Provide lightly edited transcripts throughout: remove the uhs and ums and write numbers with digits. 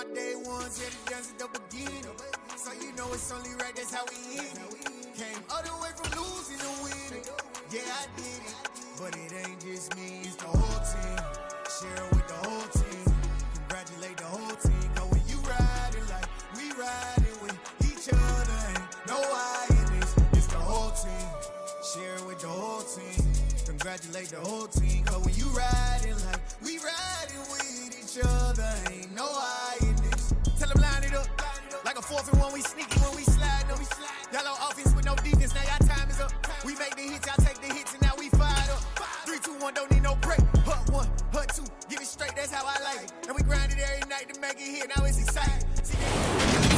my day ones, yeah, the dance at the beginning. So you know it's only right, that's how we end it. Came all the way from losing to winning. Yeah, I did it, but it ain't just me, it's the whole team. Share it with the whole team. Congratulate the whole team. Cause when you riding like we riding with each other, ain't no I in this, it's the whole team. Share it with the whole team. Congratulate the whole team. Cause when you riding like we riding with each other, ain't no I in this. Tell them line it up. Like a 4th and 1, we sneaky when we slide. No, we slide. Y'all on offense with no defense, now y'all time is up. We make the hits, y'all take the hits, and now we fired up. 3, 2, 1, don't need no break. Hut 1, hut 2, give it straight, that's how I like it. And we grind it every night to make it hit, now it's exciting.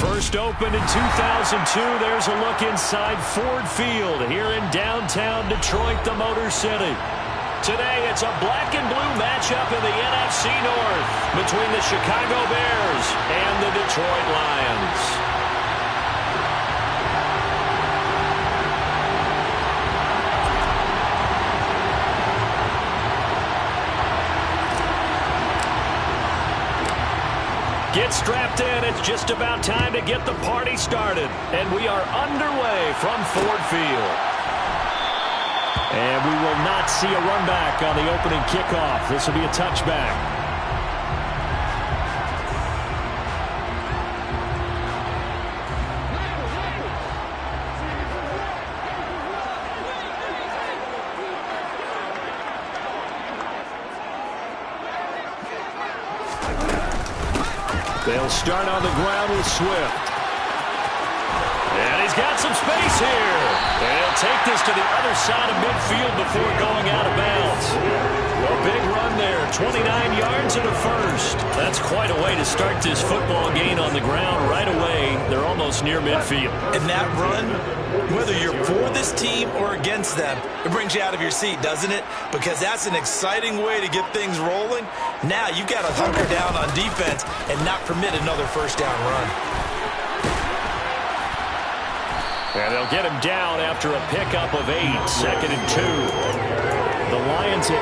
First opened in 2002, there's a look inside Ford Field here in downtown Detroit, the Motor City. Today, it's a black and blue matchup in the NFC North between the Chicago Bears and the Detroit Lions. Get strapped in. It's just about time to get the party started. And we are underway from Ford Field. And we will not see a run back on the opening kickoff. This will be a touchback. They'll start on the ground with Swift. And he's got some space here. And he'll take this to the other side of midfield before going out of bounds. Well, big run there. 29 yards and a first. That's quite a way to start this football game on the ground. Right away, they're almost near midfield. And that run, whether you're for this team or against them, it brings you out of your seat, doesn't it? Because that's an exciting way to get things rolling. Now you've got to hunker down on defense and not permit another first down run. And they'll get him down after a pickup of 8, 2nd and 2. The Lions at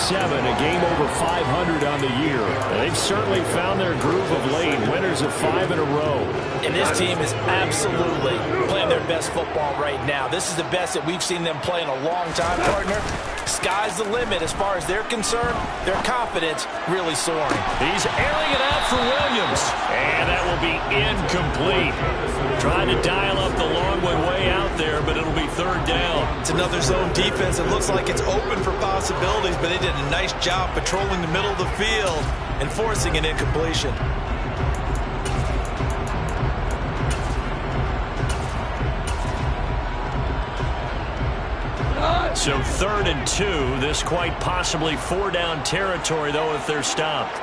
8-7, a game over 500 on the year. And they've certainly found their groove of late, winners of 5 in a row. And this team is absolutely playing their best football right now. This is the best that we've seen them play in a long time, partner. Sky's the limit as far as they're concerned. Their confidence really soaring. He's airing it out for Williams. And that will be incomplete. Trying to dial up the long one way out there, but it'll be 3rd down. It's another zone defense. It looks like it's open for possibilities, but they did a nice job patrolling the middle of the field and forcing an incompletion. So 3rd and 2. This quite possibly 4-down territory, though, if they're stopped.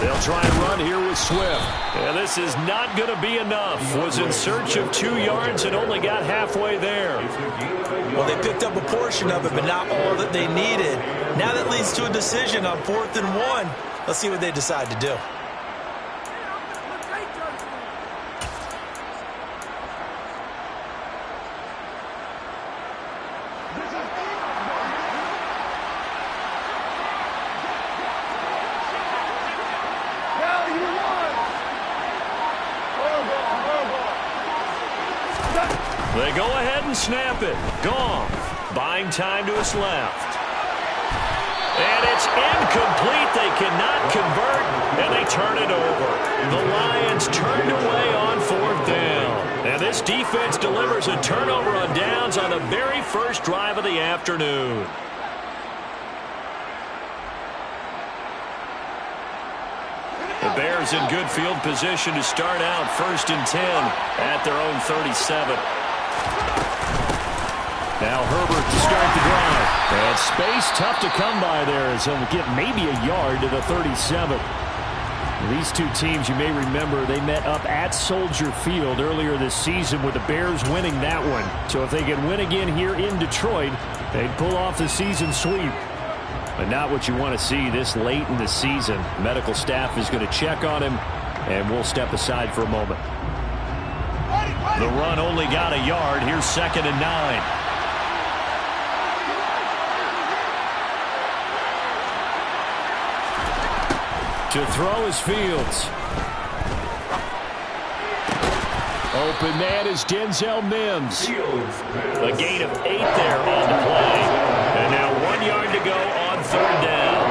They'll try and run here with Swift. And this is not going to be enough. Was in search of 2 yards and only got halfway there. Well, they picked up a portion of it, but not all that they needed. Now that leads to a decision on 4th and 1. Let's see what they decide to do. They go ahead and snap it. Goff buying time to his left. And it's incomplete. They cannot convert, and they turn it over. The Lions turned away on 4th down. And this defense delivers a turnover on downs on the very first drive of the afternoon. The Bears in good field position to start out 1st and 10 at their own 37. Now Herbert to start the drive. And space tough to come by there as he'll get maybe a yard to the 37. These two teams, you may remember, they met up at Soldier Field earlier this season with the Bears winning that one. So if they can win again here in Detroit, they'd pull off the season sweep. But not what you want to see this late in the season. Medical staff is going to check on him, and we'll step aside for a moment. The run only got a yard. Here's 2nd and 9. To throw is Fields. Open man is Denzel Mims. A gain of 8 there on the play. And now 1 yard to go on third down.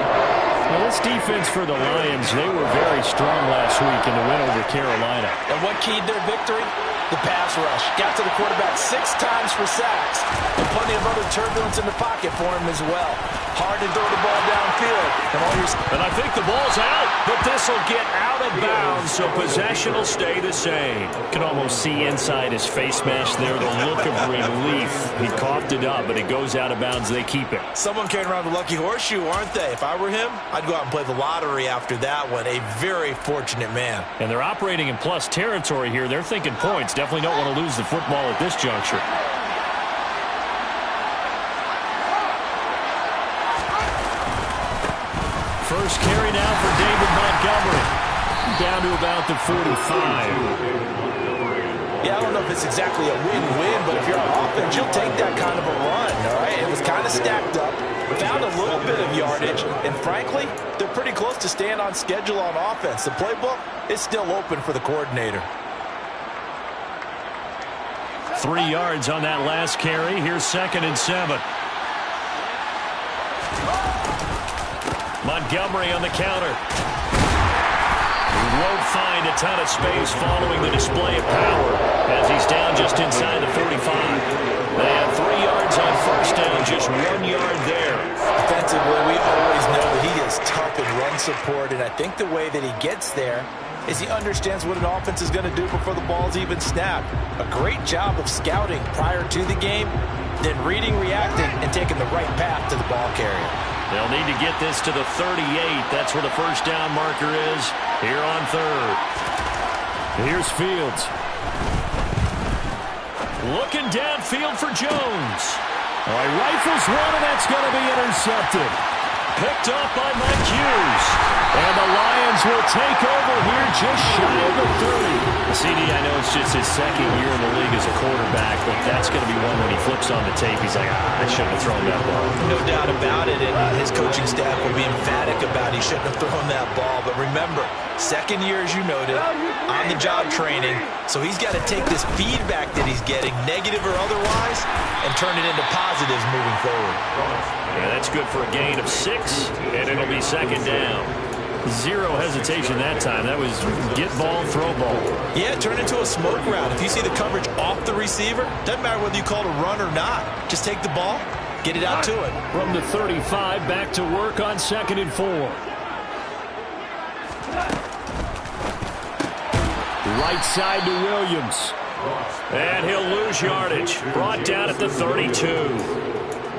Well, this defense for the Lions, they were very strong last week in the win over Carolina. And what keyed their victory? The pass rush. Got to the quarterback 6 times for sacks. And plenty of other turbulence in the pocket for him as well. Hard to throw the ball downfield. And I think the ball's out, but this will get out of bounds, so possession will stay the same. You can almost see inside his face mask there the look of relief. He coughed it up, but it goes out of bounds. They keep it. Someone carrying around the lucky horseshoe, aren't they? If I were him, I'd go out and play the lottery after that one. A very fortunate man. And they're operating in plus territory here. They're thinking points. Definitely don't want to lose the football at this juncture. First carry now for David Montgomery. Down to about the 45. Yeah, I don't know if it's exactly a win-win, but if you're on offense, you'll take that kind of a run, all right? It was kind of stacked up, found a little bit of yardage, and frankly, they're pretty close to staying on schedule on offense. The playbook is still open for the coordinator. 3 yards on that last carry. Here's 2nd and 7. Montgomery on the counter. He won't find a ton of space following the display of power as he's down just inside the 45. They have 3 yards on first down, just 1 yard there. Defensively, we always know that he is tough in run support, and I think the way that he gets there is he understands what an offense is going to do before the ball's even snapped. A great job of scouting prior to the game, then reading, reacting, and taking the right path to the ball carrier. They'll need to get this to the 38. That's where the first down marker is here on third. Here's Fields. Looking downfield for Jones. All right, rifles one, and that's going to be intercepted. Picked up by Mike Hughes. And the Lions will take over here just shy of the 30. CD, I know it's just his 2nd year in the league as a quarterback, but that's going to be one when he flips on the tape. He's like, I shouldn't have thrown that ball. No doubt about it, and his coaching staff will be emphatic about he shouldn't have thrown that ball. But remember, 2nd year, as you noted, on-the-job training, so he's got to take this feedback that he's getting, negative or otherwise, and turn it into positives moving forward. Yeah, that's good for a gain of 6, and it'll be 2nd down. 0 hesitation that time. That was get ball, throw ball. Yeah, turn into a smoke route. If you see the coverage off the receiver, doesn't matter whether you call it a run or not. Just take the ball, get it out to it. From the 35, back to work on 2nd and 4. Right side to Williams. And he'll lose yardage. Brought down at the 32.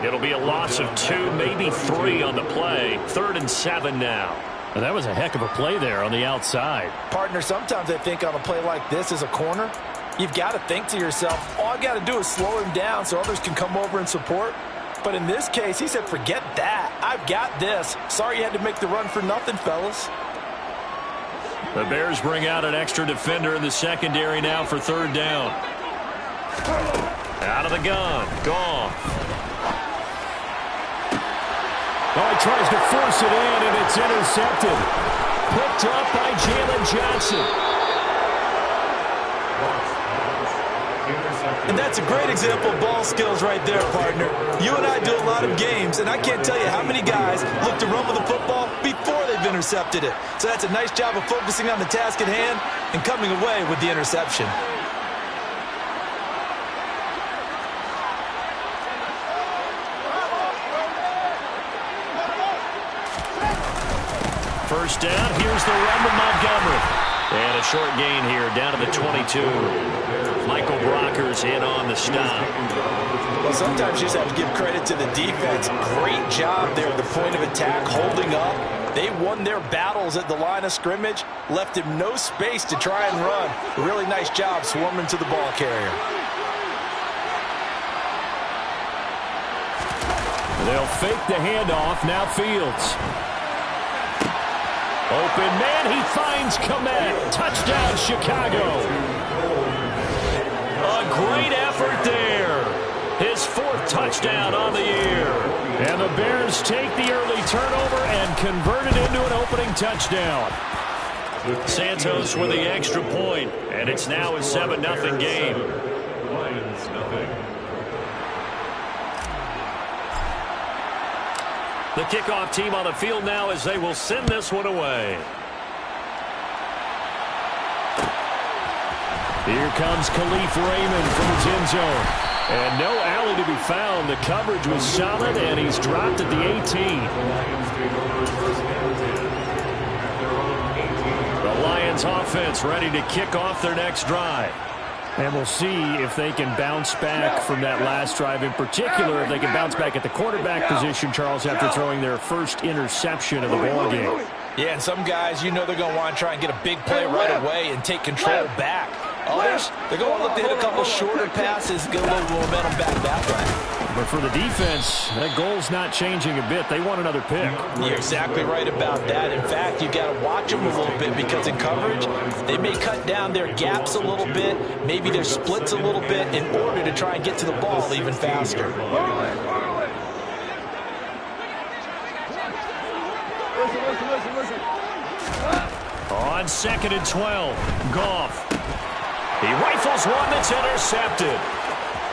It'll be a loss of 2, maybe 3 on the play. 3rd and 7 now. And that was a heck of a play there on the outside. Partner, sometimes I think on a play like this as a corner, you've got to think to yourself, all I've got to do is slow him down so others can come over and support. But in this case, he said, forget that. I've got this. Sorry you had to make the run for nothing, fellas. The Bears bring out an extra defender in the secondary now for 3rd down. Out of the gun. Gone. Oh, he tries to force it in, and it's intercepted. Picked up by Jalen Johnson. And that's a great example of ball skills right there, partner. You and I do a lot of games, and I can't tell you how many guys look to run with the football before they've intercepted it. So that's a nice job of focusing on the task at hand and coming away with the interception. First down, here's the run to Montgomery. And a short gain here, down to the 22. Michael Brocker's in on the stop. Well, sometimes you just have to give credit to the defense. Great job there at the point of attack, holding up. They won their battles at the line of scrimmage, left him no space to try and run. Really nice job swarming to the ball carrier. They'll fake the handoff, now Fields. Open man, he finds Kmet. Touchdown, Chicago. A great effort there. His 4th touchdown on the year. And the Bears take the early turnover and and converted into an opening touchdown. Santos with the extra point, and it's now a 7-0 game. The kickoff team on the field now as they will send this one away. Here comes Khalif Raymond from his end zone. And no alley to be found. The coverage was solid, and he's dropped at the 18. The Lions offense ready to kick off their next drive. And we'll see if they can bounce back from that last drive. In particular, if they can bounce back at the quarterback position, Charles, after throwing their first interception of the ballgame. Yeah, and some guys, you know they're going to want to try and get a big play right away and take control back. Others, they're going to look to hit a couple shorter passes, get a little momentum back that way. But for the defense, that goal's not changing a bit. They want another pick. You're exactly right about that. In fact, you got to watch them a little bit because in coverage, they may cut down their gaps a little bit, maybe their splits a little bit in order to try and get to the ball even faster. Listen. On 2nd and 12, Goff. He rifles one that's intercepted.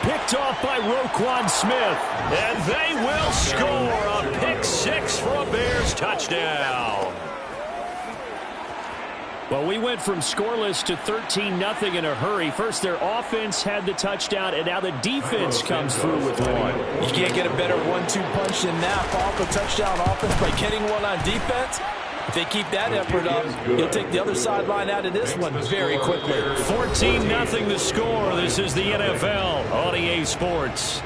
Picked off by Roquan Smith. And they will score a pick six for a Bears touchdown. Well, we went from scoreless to 13-0 in a hurry. First, their offense had the touchdown, and now the defense comes through with one. You can't get a better 1-2 punch than that. Off a touchdown offense by getting one on defense. If they keep that effort up, he'll take the other sideline out of this one very quickly. 14-0 the score. This is the NFL on EA Sports.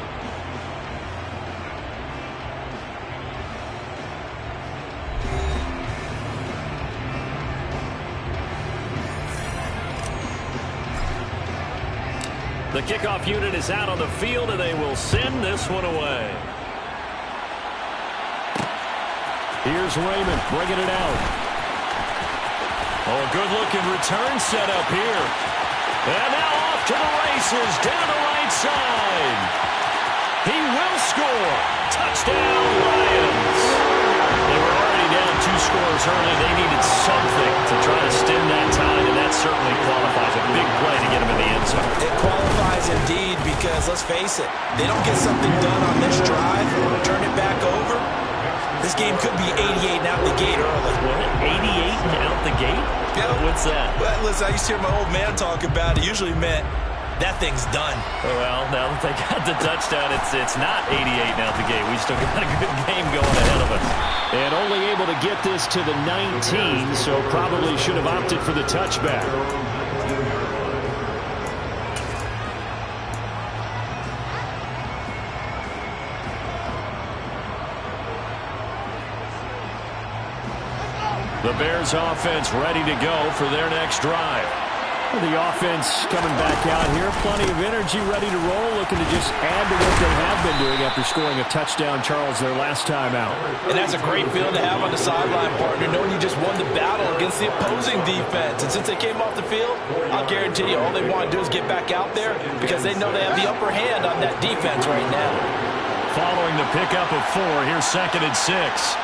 The kickoff unit is out on the field, and they will send this one away. Here's Raymond bringing it out. Oh, good-looking return set up here. And now off to the races, down the right side. He will score. Touchdown, Lions. They were already down 2 scores early. They needed something to try to stem that tide, and that certainly qualifies. A big play to get him in the end zone. It qualifies indeed because, let's face it, they don't get something done on this drive, turn it back over. This game could be 88 and out the gate early. What? 88 and out the gate? Yeah. What's that? Well, listen, I used to hear my old man talk about it. Usually meant that thing's done. Well, now that they got the touchdown, it's not 88 and out the gate. We still got a good game going ahead of us. And only able to get this to the 19, so probably should have opted for the touchback. The Bears offense ready to go for their next drive. The offense coming back out here. Plenty of energy, ready to roll, looking to just add to what they have been doing after scoring a touchdown, Charles, their last time out. And that's a great feeling to have on the sideline, partner, knowing you just won the battle against the opposing defense. And since they came off the field, I'll guarantee you all they want to do is get back out there because they know they have the upper hand on that defense right now. Following the pickup of 4, here's 2nd and 6.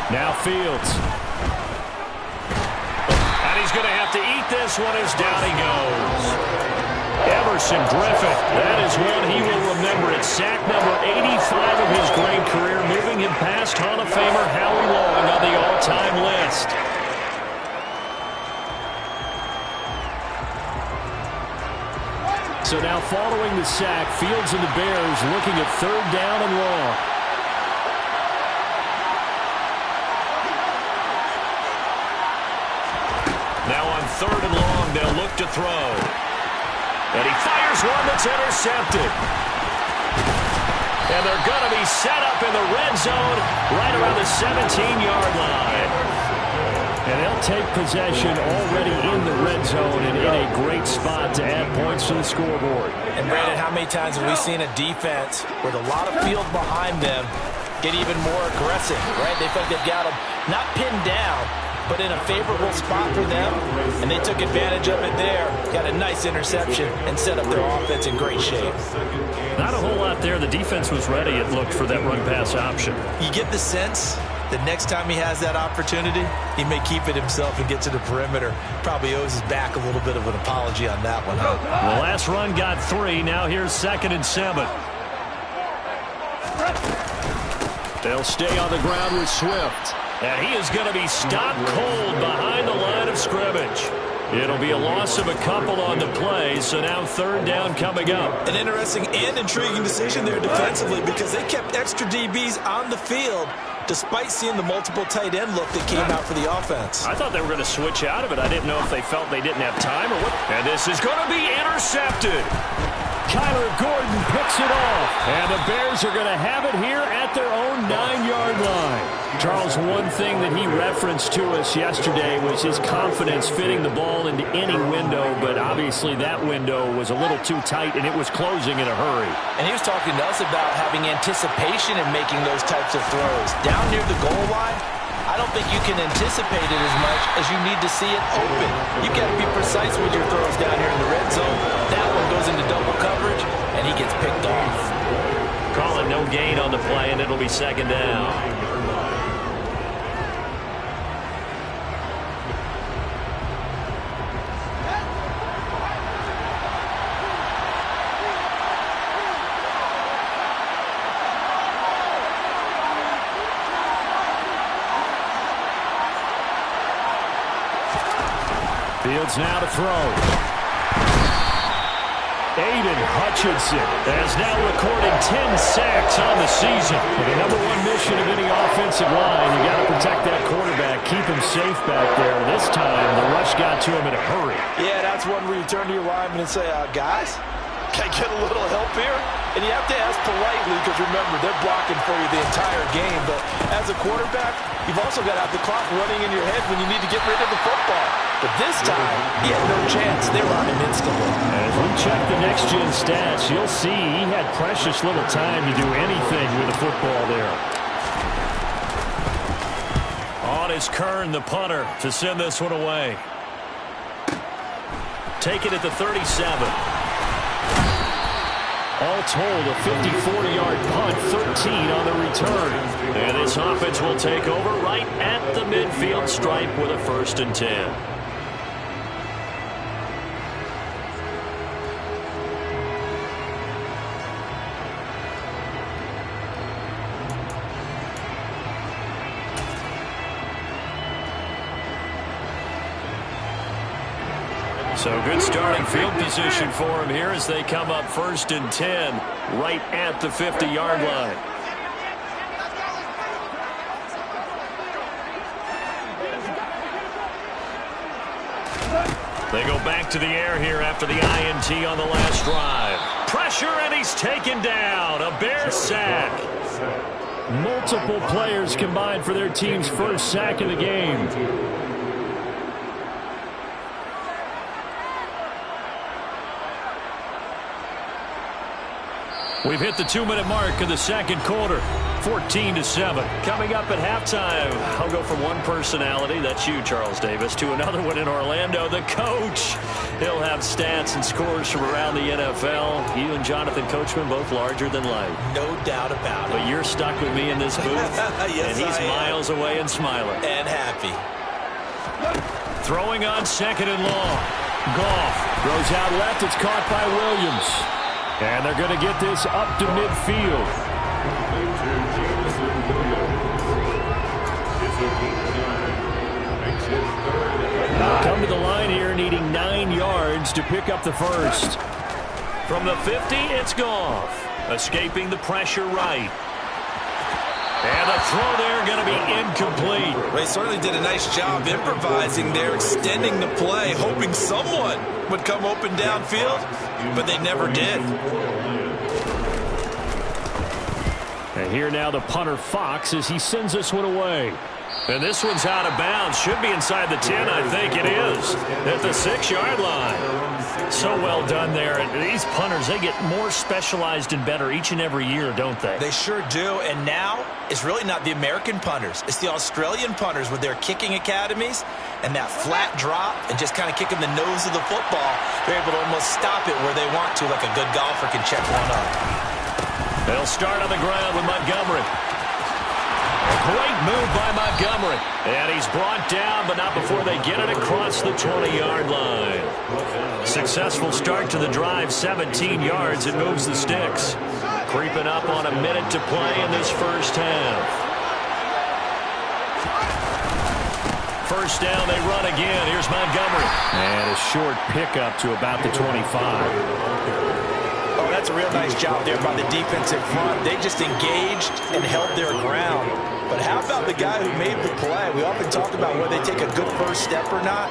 Now Fields. And he's going to have to eat this one as down he goes. Everson Griffith. That is one he will remember. It's sack number 85 of his great career, moving him past Hall of Famer Howie Long on the all-time list. So now following the sack, Fields and the Bears looking at 3rd down and long. Now on 3rd and long, they'll look to throw. And he fires one that's intercepted. And they're going to be set up in the red zone right around the 17-yard line. And they'll take possession already in the red zone and in a great spot to add points to the scoreboard. And Brandon, how many times have we seen a defense with a lot of field behind them get even more aggressive, right? They feel like they've got them not pinned down, but in a favorable spot for them, and they took advantage of it there. Got a nice interception and set up their offense in great shape. Not a whole lot there. The defense was ready, it looked, for that run-pass option. You get the sense that next time he has that opportunity, he may keep it himself and get to the perimeter. Probably owes his back a little bit of an apology on that one, huh? The last run got 3. Now here's 2nd and 7. They'll stay on the ground with Swift. And he is going to be stopped cold behind the line of scrimmage. It'll be a loss of a couple on the play, so now 3rd down coming up. An interesting and intriguing decision there defensively because they kept extra DBs on the field despite seeing the multiple tight end look that came out for the offense. I thought they were going to switch out of it. I didn't know if they felt they didn't have time or what. And this is going to be intercepted. Kyler Gordon picks it off. And the Bears are going to have it here at their own 9-yard line. Charles, one thing that he referenced to us yesterday was his confidence fitting the ball into any window, but obviously that window was a little too tight, and it was closing in a hurry. And he was talking to us about having anticipation in making those types of throws. Down near the goal line, I don't think you can anticipate it as much as you need to see it open. You got to be precise with your throws down here in the red zone. That one goes into double coverage, and he gets picked off. Call it no gain on the play, and it'll be 2nd down. Fields now to throw. Aiden Hutchinson has now recorded 10 sacks on the season. The #1 mission of any offensive line, you got to protect that quarterback, keep him safe back there. This time, the rush got to him in a hurry. Yeah, that's one where you turn to your lineman and say, guys, can I get a little help here? And you have to ask politely because, remember, they're blocking for you the entire game. But as a quarterback, you've also got to have the clock running in your head when you need to get rid of the football. But this time, he had no chance. They were on him instantly. As we check the next-gen stats, you'll see he had precious little time to do anything with the football there. On is Kern, the punter, to send this one away. Take it at the 37. All told, a 54-yard punt, 13 on the return. And this offense will take over right at the midfield stripe with a 1st and 10. So good starting field position for him here as they come up 1st and 10 right at the 50-yard line. They go back to the air here after the INT on the last drive. Pressure, and he's taken down. A Bears sack. Multiple players combined for their team's 1st sack of the game. We've hit the 2-minute mark of the 2nd quarter. 14-7. Coming up at halftime, I'll go from one personality, that's you, Charles Davis, to another one in Orlando, the coach. He'll have stats and scores from around the NFL. You and Jonathan Coachman both larger than life. No doubt about it. But you're stuck with me in this booth, yes, and he's miles away and smiling. And happy. Throwing on 2nd and long. Goff throws out left. It's caught by Williams. And they're going to get this up to midfield. They'll come to the line here needing 9 yards to pick up the 1st. From the 50, it's Goff. Escaping the pressure right. And the throw there going to be incomplete. They certainly did a nice job improvising there, extending the play, hoping someone would come open downfield, but they never did. And here now the punter Fox as he sends this one away. And this one's out of bounds. Should be inside the 10, I think it is. At the 6-yard line. So well done there. And these punters, they get more specialized and better each and every year, don't they? They sure do. And now it's really not the American punters. It's the Australian punters with their kicking academies and that flat drop and just kind of kicking the nose of the football. They're able to almost stop it where they want to, like a good golfer can check one up. They'll start on the ground with Montgomery. A great move by Montgomery. And he's brought down, but not before they get it across the 20-yard line. Successful start to the drive, 17 yards. It moves the sticks. Creeping up on a minute to play in this first half. First down, they run again. Here's Montgomery. And a short pickup to about the 25. Oh, that's a real nice job there by the defensive front. They just engaged and held their ground. But how about the guy who made the play? We often talk about whether they take a good first step or not.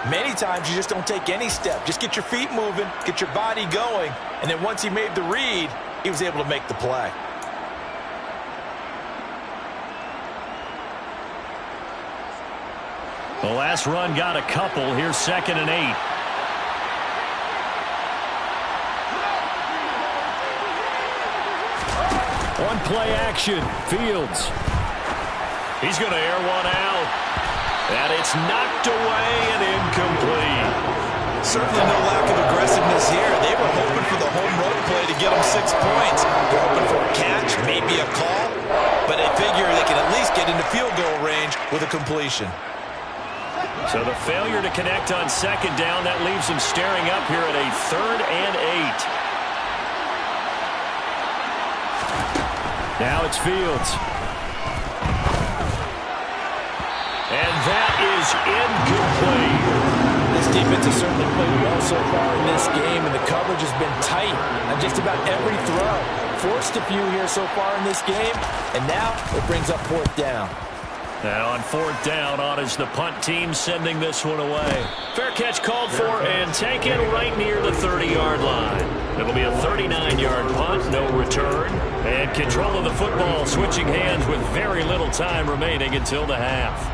Many times you just don't take any step. Just get your feet moving, get your body going, and then once he made the read, he was able to make the play. The last run got a couple. Here's 2nd and 8. One play action. Fields. He's going to air one out. And it's knocked away and incomplete. Certainly no lack of aggressiveness here. They were hoping for the home run play to get them 6 points. They're hoping for a catch, maybe a call. But they figure they can at least get into field goal range with a completion. So the failure to connect on 2nd down, that leaves them staring up here at a 3rd and 8. Now it's Fields. And that is incomplete. This defense has certainly played well so far in this game, and the coverage has been tight on just about every throw. Forced a few here so far in this game, and now it brings up 4th down. Now on 4th down, on is the punt team sending this one away. Fair catch called for and taken right near the 30-yard line. It'll be a 39-yard punt, no return. And control of the football switching hands with very little time remaining until the half.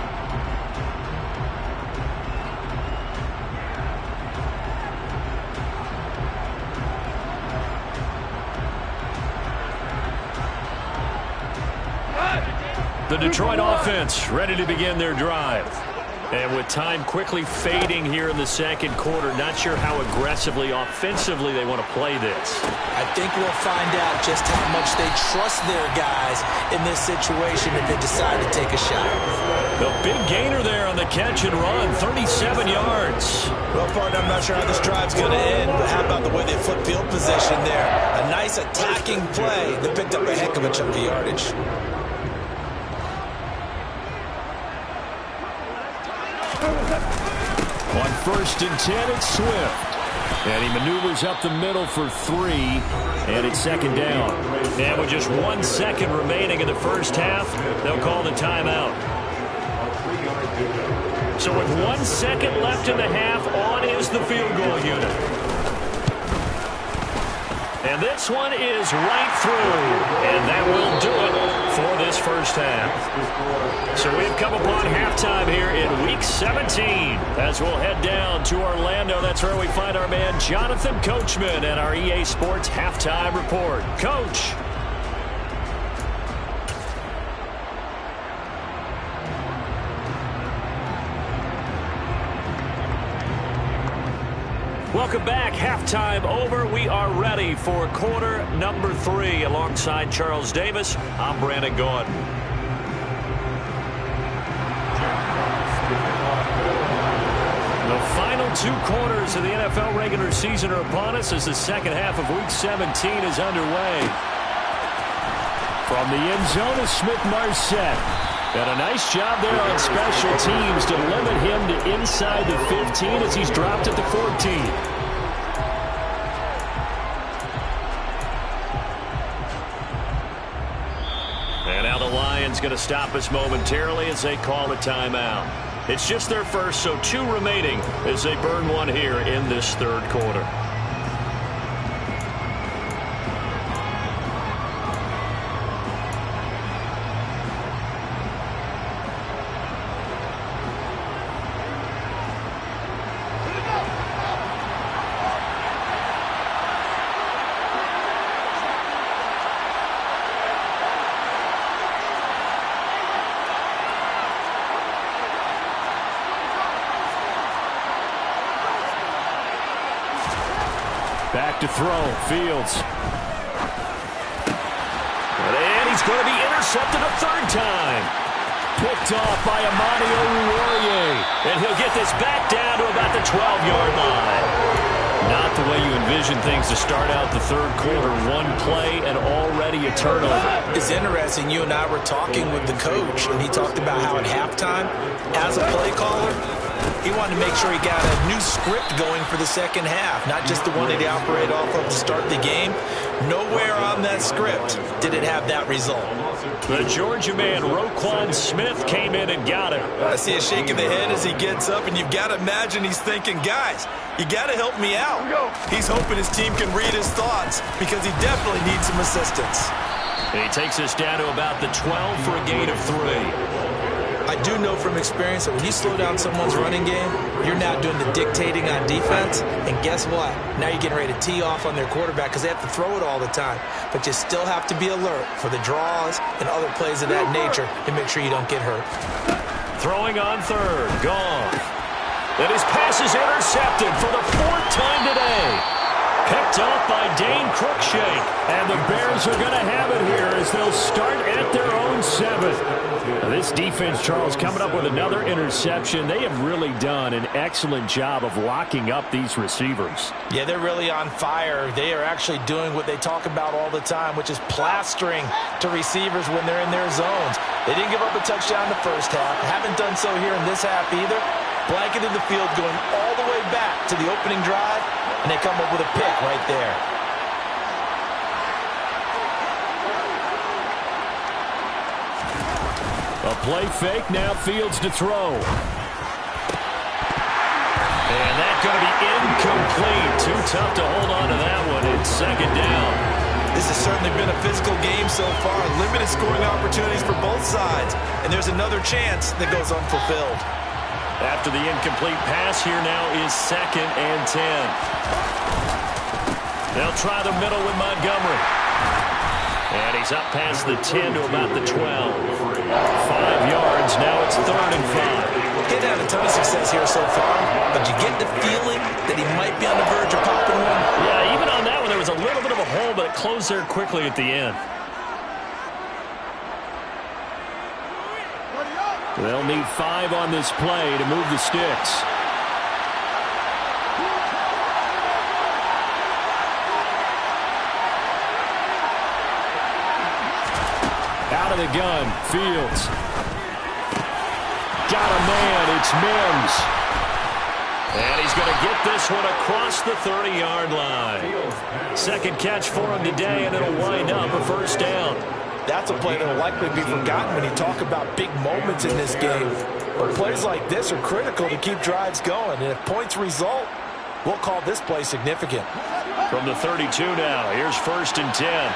The Detroit offense ready to begin their drive. And with time quickly fading here in the 2nd quarter, not sure how aggressively, offensively they want to play this. I think we'll find out just how much they trust their guys in this situation if they decide to take a shot. The big gainer there on the catch and run, 37 yards. Well, partner, I'm not sure how this drive's going to end, but how about the way they flip field position there? A nice attacking play that picked up a heck of a chunk of yardage. On 1st and 10, it's Swift. And he maneuvers up the middle for 3, and it's 2nd down. And with just 1 second remaining in the first half, they'll call the timeout. So with 1 second left in the half, on is the field goal unit. And this one is right through, and that will do it for this first half. So we've come upon halftime here in Week 17 as we'll head down to Orlando. That's where we find our man Jonathan Coachman and our EA Sports Halftime Report. Coach. Welcome back. Halftime over. We are ready for quarter number 3. Alongside Charles Davis, I'm Brandon Gordon. The final 2 quarters of the NFL regular season are upon us as the second half of Week 17 is underway. From the end zone is Smith-Marset. And a nice job there on special teams to limit him to inside the 15 as he's dropped at the 14. And now the Lions going to stop us momentarily as they call a timeout. It's just their first, so 2 remaining as they burn one here in this 3rd quarter. Back to throw. Fields. And he's going to be intercepted a third time. Picked off by Amani Oruwariye. And he'll get this back down to about the 12-yard line. Not the way you envision things to start out the third quarter. One play and already a turnover. It's interesting. You and I were talking with the coach, and he talked about how at halftime, as a play caller, he wanted to make sure he got a new script going for the second half, not just the one that he operated off of to start the game. Nowhere on that script did it have that result. The Georgia man, Roquan Smith, came in and got it. I see a shake of the head as he gets up, and you've got to imagine he's thinking, guys, you got to help me out. He's hoping his team can read his thoughts because he definitely needs some assistance. And he takes us down to about the 12 for a gain of 3. I do know from experience that when you slow down someone's running game, you're now doing the dictating on defense. And guess what? Now you're getting ready to tee off on their quarterback because they have to throw it all the time. But you still have to be alert for the draws and other plays of that nature to make sure you don't get hurt. Throwing on third. Gone. And his pass is intercepted for the 4th time today. Picked off by Dane Cruikshank. And the Bears are going to have it here as they'll start at their own 7th. This defense, Charles, coming up with another interception. They have really done an excellent job of locking up these receivers. Yeah, they're really on fire. They are actually doing what they talk about all the time, which is plastering to receivers when they're in their zones. They didn't give up a touchdown in the first half. Haven't done so here in this half either. Blanketed the field going all the way back to the opening drive, and they come up with a pick right there. A play fake, now Fields to throw. And that's going to be incomplete. Too tough to hold on to that one. It's second down. This has certainly been a physical game so far. Limited scoring opportunities for both sides. And there's another chance that goes unfulfilled. After the incomplete pass, here now is 2nd and 10. They'll try the middle with Montgomery. And he's up past the 10 to about the 12. 5 yards, now it's 3rd and 5. He's had a ton of success here so far, but you get the feeling that he might be on the verge of popping one. Yeah, even on that one, there was a little bit of a hole, but it closed there quickly at the end. They'll need 5 on this play to move the sticks. Out of the gun, Fields. Got a man, it's Mims. And he's going to get this one across the 30-yard line. Second catch for him today, and it'll wind up a first down. That's a play that will likely be forgotten when you talk about big moments in this game. But plays like this are critical to keep drives going. And if points result, we'll call this play significant. From the 32 now, here's 1st and 10.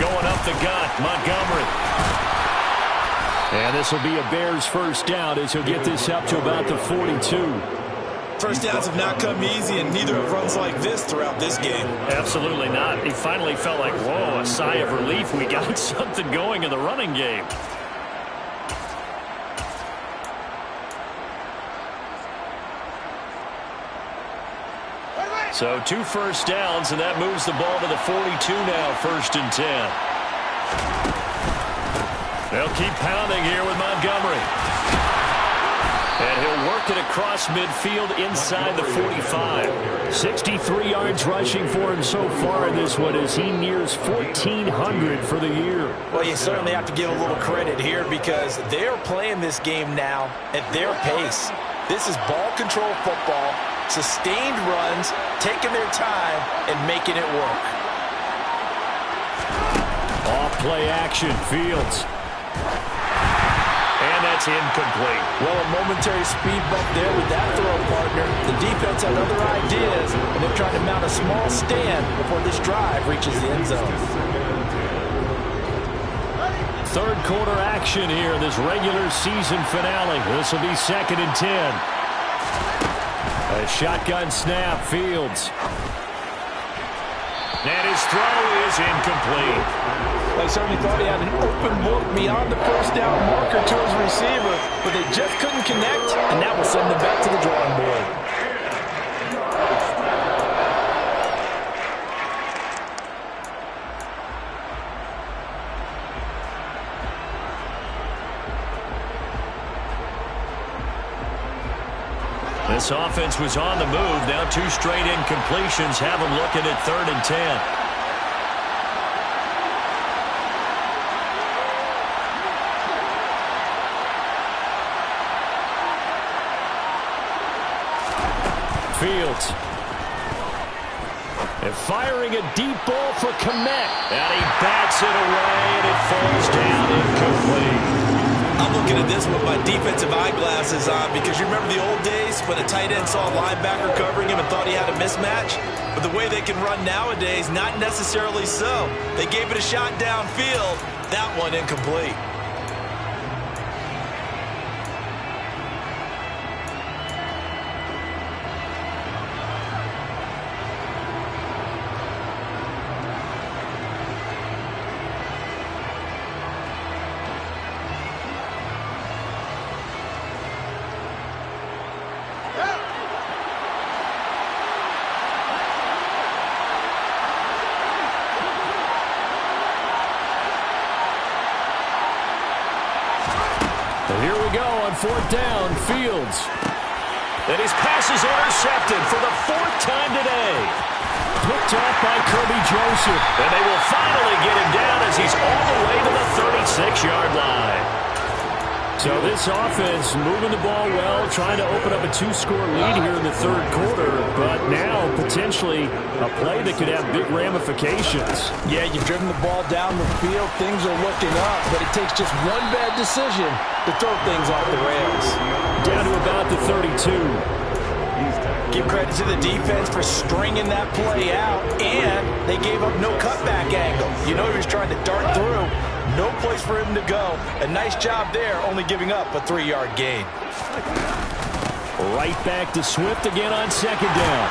Going up the gut, Montgomery. And this will be a Bears first down as he'll get this up to about the 42. First downs have not come easy, and neither have runs like this throughout this game. Absolutely not. He finally felt like, whoa, a sigh of relief. We got something going in the running game. So 2 first downs, and that moves the ball to the 42 now, 1st and 10. They'll keep pounding here with Montgomery. And he'll work it across midfield inside the 45. 63 yards rushing for him so far in this one as he nears 1,400 for the year. Well, you certainly have to give a little credit here because they're playing this game now at their pace. This is ball control football, sustained runs, taking their time, and making it work. Off play action, Fields. And that's incomplete. Well, a momentary speed bump there with that throw, partner. The defense had other ideas, and they're trying to mount a small stand before this drive reaches the end zone. Third quarter action here in this regular season finale. This will be 2nd and 10. A shotgun snap, Fields. And his throw is incomplete. They certainly thought he had an open look beyond the first down marker to his receiver, but they just couldn't connect, and that will send them back to the drawing board. This offense was on the move. Now 2 straight incompletions have them looking at 3rd and 10. Fields. And firing a deep ball for Kmet. And he bats it away, and it falls down incomplete. I'm looking at this with my defensive eyeglasses on because you remember the old days when a tight end saw a linebacker covering him and thought he had a mismatch? But the way they can run nowadays, not necessarily so. They gave it a shot downfield. That one incomplete. Here we go on 4th down. Fields. And his pass is intercepted for the 4th time today. Picked off by Kirby Joseph. And they will finally get him down as he's all the way to the 36-yard line. So this offense moving the ball well, trying to open up a 2-score lead here in the 3rd quarter, but now potentially a play that could have big ramifications. Yeah, you've driven the ball down the field. Things are looking up, but it takes just one bad decision to throw things off the rails. Down to about the 32. Give credit to the defense for stringing that play out, and they gave up no cutback angle. You know he was trying to dart through. No place for him to go. A nice job there, only giving up a 3-yard gain. Right back to Swift again on 2nd down.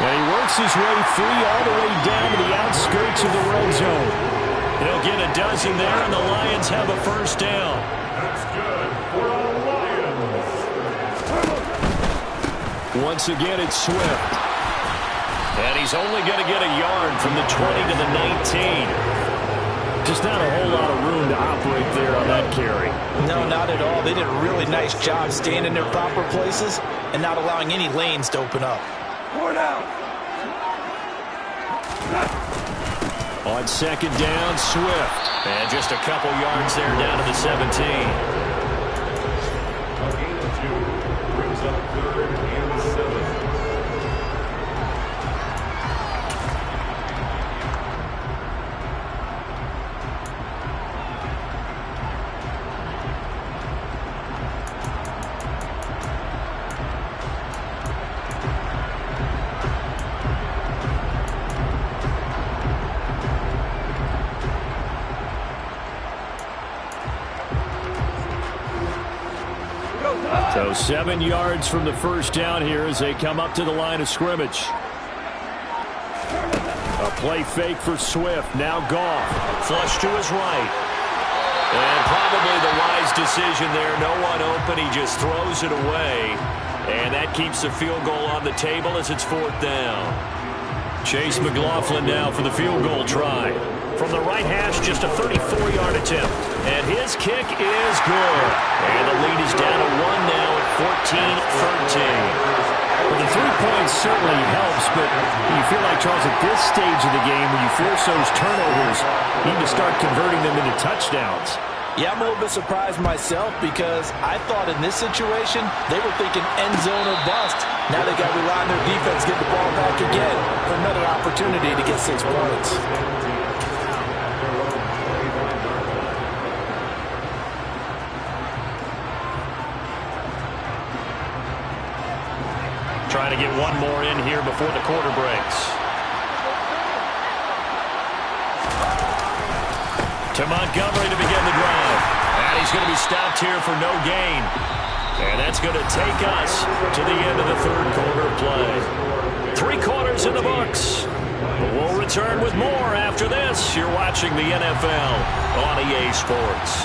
And he works his way free all the way down to the outskirts of the red zone. He'll get a dozen there, and the Lions have a 1st down. That's good for the Lions. Once again, it's Swift. And he's only going to get a yard from the 20 to the 19. Just not a whole lot of room to operate there on that carry. No, not at all. They did a really nice job staying in their proper places and not allowing any lanes to open up. 4 down. On 2nd down, Swift. And just a couple yards there down to the 17. A gain of 2 brings up 3rd and 7. So 7 yards from the 1st down here as they come up to the line of scrimmage. A play fake for Swift. Now Goff. Flush to his right. And probably the wise decision there. No one open. He just throws it away. And that keeps the field goal on the table as it's 4th down. Chase McLaughlin now for the field goal try. From the right hash, just a 34-yard attempt. And his kick is good. And the lead is down to 1 now at 14-13. Well, the 3 points certainly helps, but you feel like, Charles, at this stage of the game, when you force those turnovers, you need to start converting them into touchdowns. Yeah, I'm a little bit surprised myself because I thought in this situation they were thinking end zone or bust. Now they got to rely on their defense, get the ball back again for another opportunity to get 6 points. Trying to get one more in here before the quarter breaks. To Montgomery to begin the drive. And he's going to be stopped here for no gain. And that's going to take us to the end of the 3rd quarter play. 3 quarters in the books. We'll return with more after this. You're watching the NFL on EA Sports.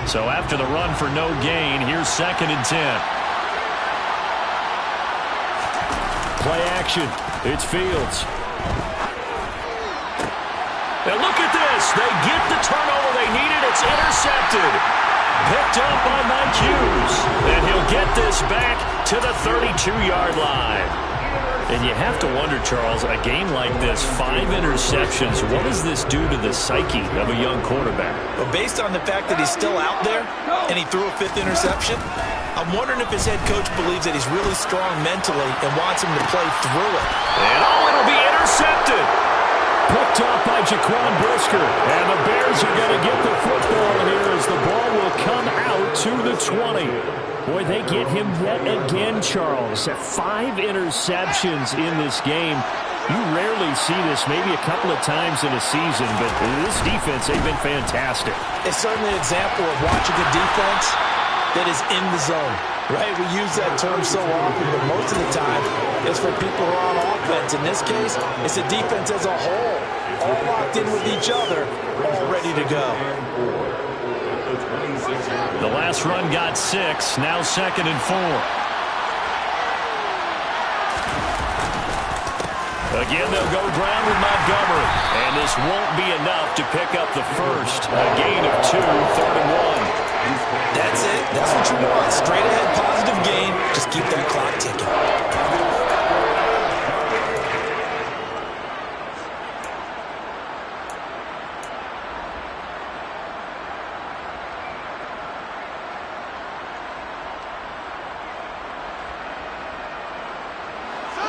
So after the run for no gain, here's 2nd and 10. Play action. It's Fields. And look at this. They get the turnover they needed. It's intercepted. Picked up by Mike Hughes. And he'll get this back to the 32-yard line. And you have to wonder, Charles, a game like this, 5 interceptions, what does this do to the psyche of a young quarterback? Well, based on the fact that he's still out there and he threw a 5th interception, I'm wondering if his head coach believes that he's really strong mentally and wants him to play through it. And it'll be intercepted. Picked off by Jaquan Brisker. And the Bears are going to get the football here as the ball will come out to the 20. Boy, they get him yet again, Charles. 5 interceptions in this game. You rarely see this, maybe a couple of times in a season, but this defense, they've been fantastic. It's certainly an example of watching a defense that is in the zone, right? We use that term so often, but most of the time it's for people who are on offense. In this case, it's a defense as a whole, all locked in with each other, all ready to go. The last run got 6, now 2nd and 4. Again, they'll go ground with Montgomery. And this won't be enough to pick up the first. A gain of 2, 3rd and 1. That's it. That's what you want. Straight ahead, positive gain. Just keep that clock ticking.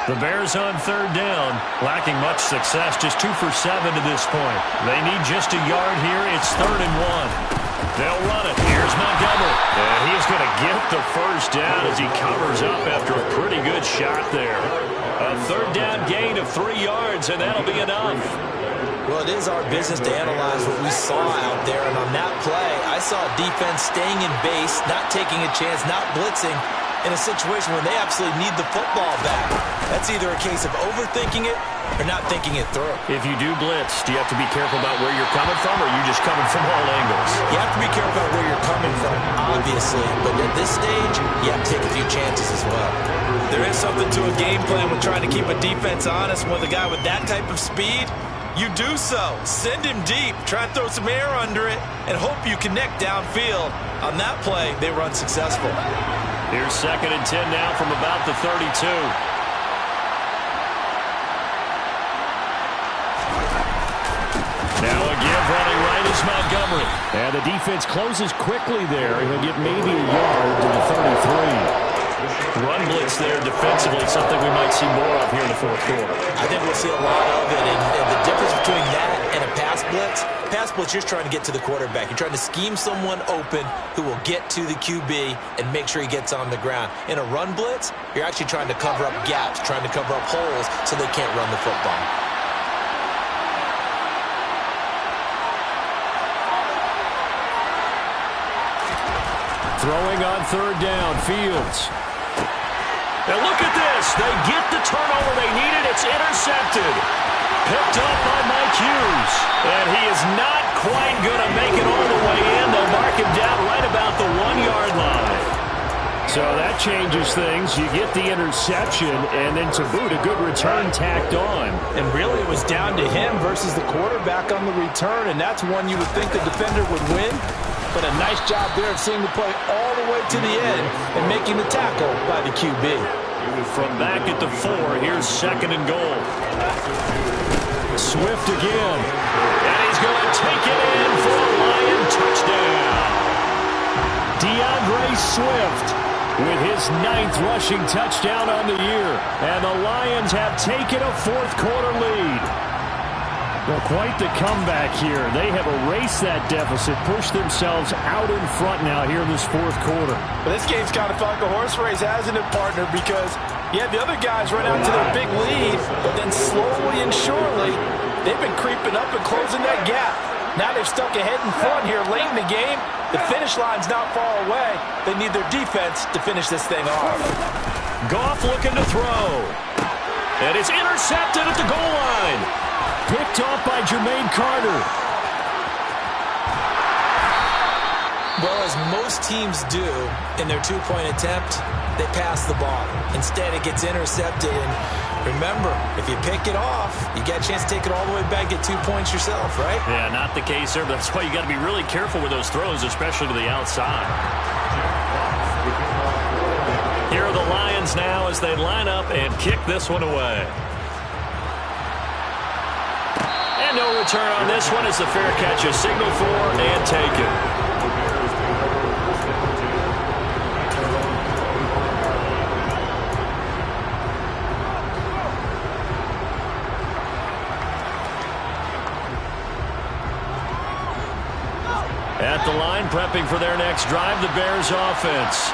The Bears on 3rd down, lacking much success, just 2 for 7 to this point. They need just a yard here. It's 3rd and 1. They'll run it. Here's Montgomery. And he's going to get the first down as he covers up after a pretty good shot there. A 3rd down gain of 3 yards, and that'll be enough. Well, it is our business to analyze what we saw out there. And on that play, I saw defense staying in base, not taking a chance, not blitzing, in a situation where they absolutely need the football back. That's either a case of overthinking it or not thinking it through. If you do blitz, do you have to be careful about where you're coming from, or are you just coming from all angles? You have to be careful about where you're coming from, obviously. But at this stage, you have to take a few chances as well. There is something to a game plan with trying to keep a defense honest. With a guy with that type of speed, you do so. Send him deep. Try and throw some air under it and hope you connect downfield. On that play, they were unsuccessful. Here's 2nd and 10 now from about the 32. Now again running right is Montgomery. And the defense closes quickly there. He'll get maybe a yard to the 33. Run blitz there defensively, something we might see more of here in the 4th quarter. I think we'll see a lot of it. And the difference between that and a pass blitz, you're just trying to get to the quarterback. You're trying to scheme someone open who will get to the QB and make sure he gets on the ground. In a run blitz, you're actually trying to cover up gaps, trying to cover up holes so they can't run the football. Throwing on 3rd down, Fields. And look at this. They get the turnover they needed. It's intercepted. Picked up by Mike Hughes. And he is not quite going to make it all the way in. They'll mark him down right about the 1-yard line. So that changes things. You get the interception, and then to boot, a good return tacked on. And really it was down to him versus the quarterback on the return, and that's one you would think the defender would win. But a nice job there of seeing the play all the way to the end and making the tackle by the QB. From back at the 4, here's 2nd and goal. Swift again. And he's going to take it in for a Lion touchdown. DeAndre Swift with his 9th rushing touchdown on the year. And the Lions have taken a 4th quarter lead. Well, quite the comeback here. They have erased that deficit, pushed themselves out in front now here in this 4th quarter. But this game's kind of felt like a horse race, hasn't it, partner? Because you have the other guys run out to their big lead, but then slowly and surely, they've been creeping up and closing that gap. Now they've stuck ahead in front here late in the game. The finish line's not far away. They need their defense to finish this thing off. Goff looking to throw. And it's intercepted at the goal line. Picked off by Jermaine Carter. Well, as most teams do in their two-point attempt, they pass the ball. Instead, it gets intercepted. And remember, if you pick it off, you get a chance to take it all the way back, get 2 points yourself, right? Yeah, not the case there. That's why you got to be really careful with those throws, especially to the outside. Here are the Lions now as they line up and kick this one away. And no return on this one as the fair catch is signaled for and taken. At the line, prepping for their next drive, the Bears offense.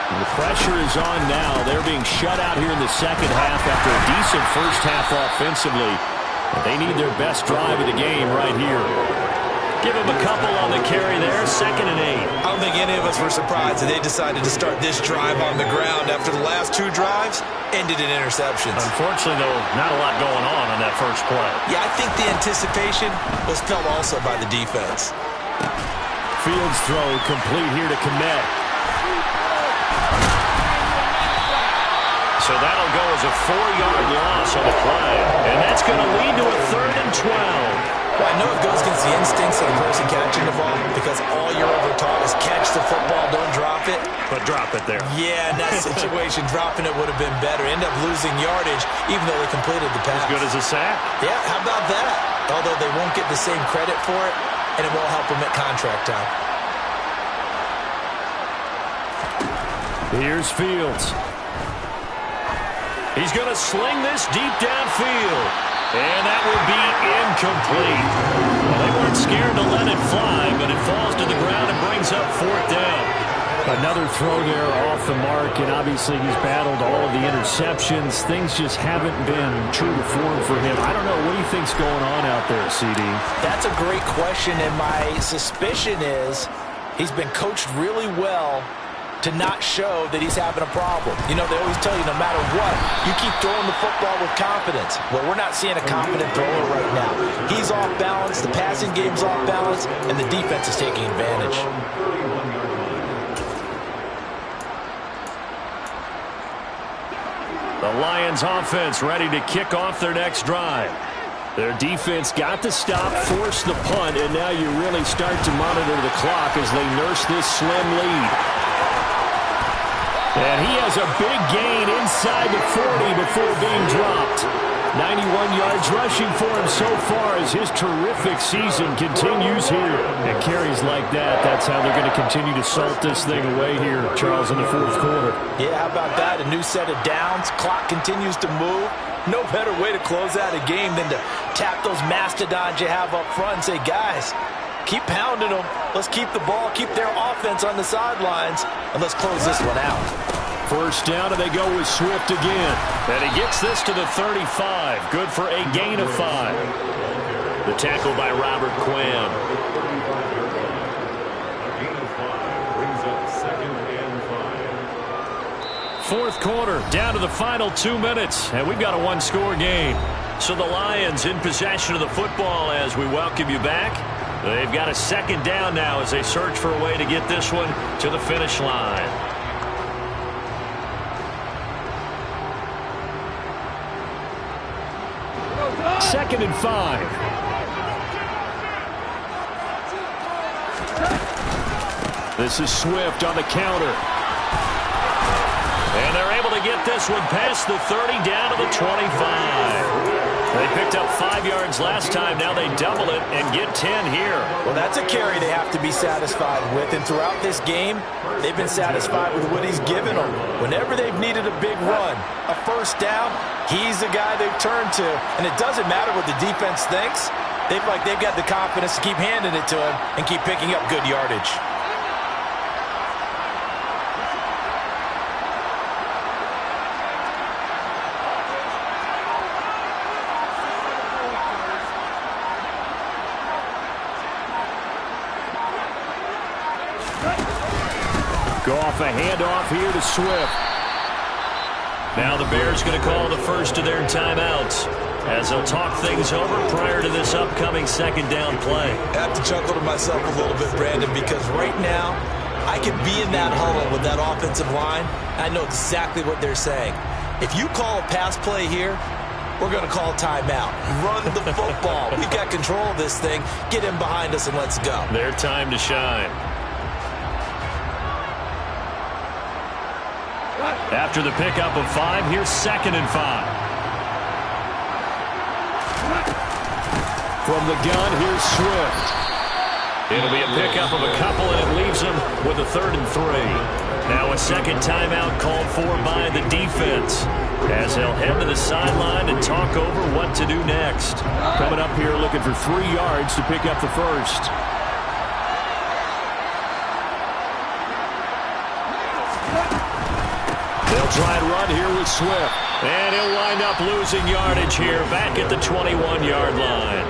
The pressure is on now. They're being shut out here in the second half after a decent first half offensively. But they need their best drive of the game right here. Give them a couple on the carry there, 2nd and 8. I don't think any of us were surprised that they decided to start this drive on the ground after the last 2 drives ended in interceptions. Unfortunately, though, not a lot going on that first play. Yeah, I think the anticipation was felt also by the defense. Fields throw complete here to Komet. So that'll go as a 4-yard loss on the play. And that's going to lead to a 3rd and 12. Well, I know it goes against the instincts of the person catching the ball because all you're ever taught is catch the football, don't drop it. But drop it there. Yeah, in that situation, dropping it would have been better. End up losing yardage even though they completed the pass. As good as a sack. Yeah, how about that? Although they won't get the same credit for it, and it won't help them at contract time. Here's Fields. He's going to sling this deep downfield. And that will be incomplete. Well, they weren't scared to let it fly, but it falls to the ground and brings up 4th down. Another throw there off the mark, and obviously he's battled all of the interceptions. Things just haven't been true to form for him. I don't know. What do you think's going on out there, CD? That's a great question, and my suspicion is he's been coached really well to not show that he's having a problem. You know, they always tell you no matter what, you keep throwing the football with confidence. Well, we're not seeing a confident thrower right now. He's off balance, the passing game's off balance, and the defense is taking advantage. The Lions offense ready to kick off their next drive. Their defense got the stop, forced the punt, and now you really start to monitor the clock as they nurse this slim lead. And he has a big gain inside the 40 before being dropped. 91 yards rushing for him so far as his terrific season continues here. And carries like that, that's how they're going to continue to salt this thing away here, Charles, in the 4th quarter. Yeah, how about that? A new set of downs. Clock continues to move. No better way to close out a game than to tap those mastodons you have up front and say, guys, keep pounding them. Let's keep the ball, keep their offense on the sidelines, and let's close this one out. First down, and they go with Swift again. And he gets this to the 35. Good for a gain of 5. The tackle by Robert Quinn. Gain of 5 brings up 2nd and 5. 4th quarter, down to the final 2 minutes, and we've got a 1-score game. So the Lions in possession of the football as we welcome you back. They've got a 2nd down now as they search for a way to get this one to the finish line. Second and 5. This is Swift on the counter. And they're able to get this one past the 30 down to the 25. They picked up 5 yards last time. Now they double it and get 10 here. Well, that's a carry they have to be satisfied with. And throughout this game, they've been satisfied with what he's given them. Whenever they've needed a big run, a first down, he's the guy they've turned to. And it doesn't matter what the defense thinks. They've got the confidence to keep handing it to him and keep picking up good yardage. Goff a handoff here to Swift. Now the Bears going to call the first of their timeouts. as they'll talk things over prior to this upcoming second down play. I have to chuckle to myself a little bit, Brandon, because right now I could be in that huddle with that offensive line. I know exactly what they're saying. If you call a pass play here, we're going to call timeout. Run the football. We've got control of this thing. Get in behind us and let's go. Their time to shine. After the pickup of 5, here's 2nd and 5. From the gun, here's Swift. It'll be a pickup of a couple, and it leaves them with a 3rd and 3. Now a second timeout called for by the defense, as they'll head to the sideline and talk over what to do next. Coming up here looking for 3 yards to pick up the first. They'll try and run here with Swift. And he'll wind up losing yardage here back at the 21-yard line.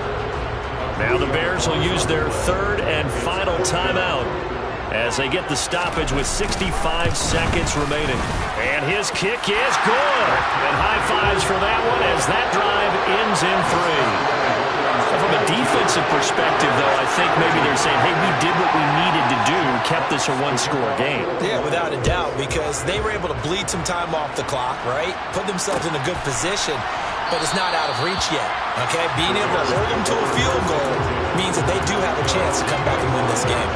Now the Bears will use their 3rd and final timeout as they get the stoppage with 65 seconds remaining. And his kick is good. And high fives for that one as that drive ends in 3. From a defensive perspective, though, I think maybe they're saying, hey, we did what we needed to do, kept this a 1-score game. Yeah, without a doubt, because they were able to bleed some time off the clock, right? Put themselves in a good position, but it's not out of reach yet, okay? Being able to hold them to a field goal means that they do have a chance to come back and win this game.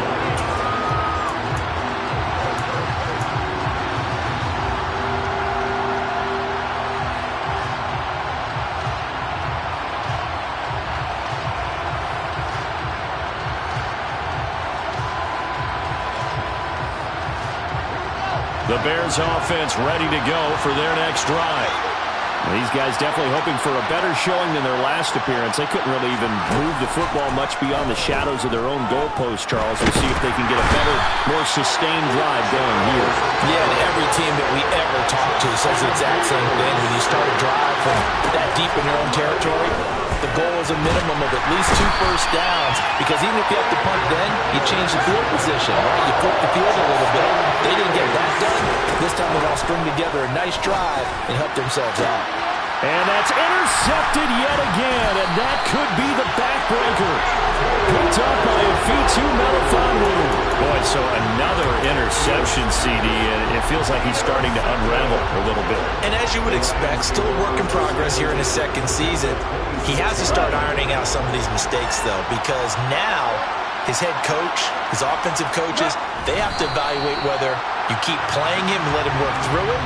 The Bears offense ready to go for their next drive. These guys definitely hoping for a better showing than their last appearance. They couldn't really even move the football much beyond the shadows of their own goalpost, Charles. We'll see if they can get a better, more sustained drive going here. Yeah, and every team that we ever talk to says the exact same thing. When you start a drive from that deep in your own territory, the goal is a minimum of at least 2 first downs, because even if you have to punt then, you change the field position, right? You flip the field a little bit. They didn't get that done. This time they're all string together a nice drive and help themselves out. And that's intercepted yet again, and that could be the backbreaker. Picked up by Afitu Melifonwu. Boy, so another interception, CD, and it feels like he's starting to unravel a little bit. And as you would expect, still a work in progress here in his 2nd season. He has to start ironing out some of these mistakes, though, because now his head coach, his offensive coaches, they have to evaluate whether you keep playing him and let him work through it,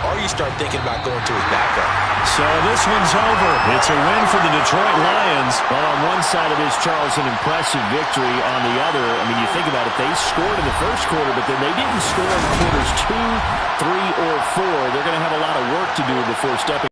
or you start thinking about going to his backup. So this one's over. It's a win for the Detroit Lions. Well, on one side of this, Charles, an impressive victory. On the other, I mean, you think about it, they scored in the first quarter, but then they didn't score in quarters 2, 3, or 4. They're going to have a lot of work to do before stepping